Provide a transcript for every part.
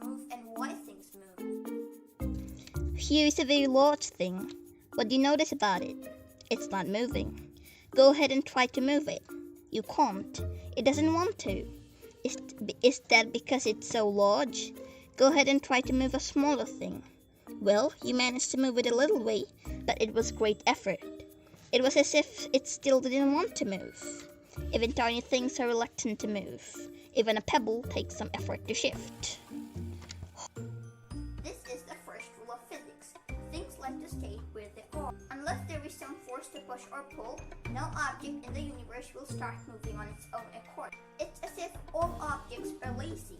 move and why things move. Here is a very large thing. What do you notice about it? It's not moving. Go ahead and try to move it. You can't. It doesn't want to. Is that because it's so large? Go ahead and try to move a smaller thing. Well, you managed to move it a little way, but it was great effort. It was as if it still didn't want to move. Even tiny things are reluctant to move. Even a pebble takes some effort to shift. This is the first rule of physics. Things like to stay where they are. Unless there is some force to push or pull, no object in the universe will start moving on its own accord. It's as if all objects are lazy.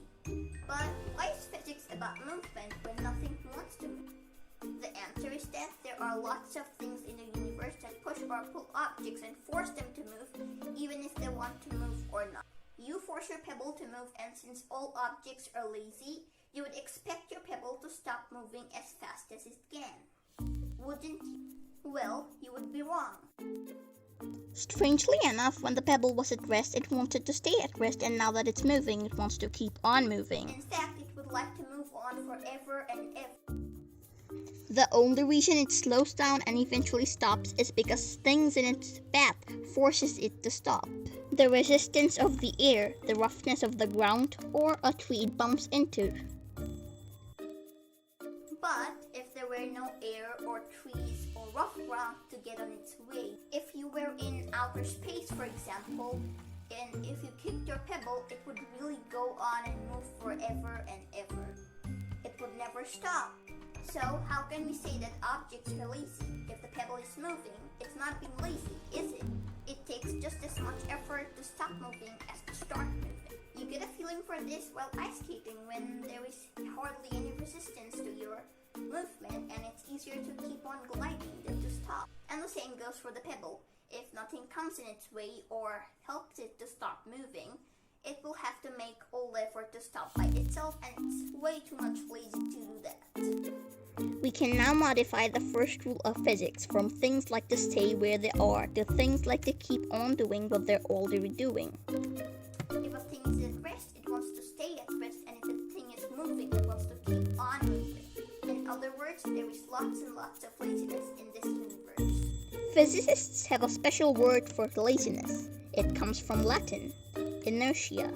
But why is physics about movement when nothing wants to move? The answer is that there are lots of things in the universe that push or pull objects and force them to move, even if they want to move or not. You force your pebble to move, and since all objects are lazy, you would expect your pebble to stop moving as fast as it can. Wouldn't you? Well, you would be wrong. Strangely enough, when the pebble was at rest, it wanted to stay at rest, and now that it's moving, it wants to keep on moving. In fact, it would like to move on forever and ever. The only reason it slows down and eventually stops is because things in its path forces it to stop. The resistance of the air, the roughness of the ground, or a tree it bumps into. But if there were no air or trees or rough ground to get on its way, if you were in outer space, for example, and if you kicked your pebble, it would really go on and move forever and ever. It would never stop. So how can we say that objects are lazy? If the pebble is moving, it's not being lazy, is it? It takes just as much effort to stop moving as to start moving. You get a feeling for this while ice skating when there is hardly any resistance to your movement, and it's easier to keep on gliding than to stop. And the same goes for the pebble. If nothing comes in its way or helps it to stop moving, it will have to make all the effort to stop by itself, and it's way too much lazy to do that. We can now modify the first rule of physics from things like to stay where they are to things like to keep on doing what they're already doing. If a thing is at rest, it wants to stay at rest, and if a thing is moving, it wants to keep on moving. In other words, there is lots and lots of laziness in this universe. Physicists have a special word for laziness. It comes from Latin, inertia.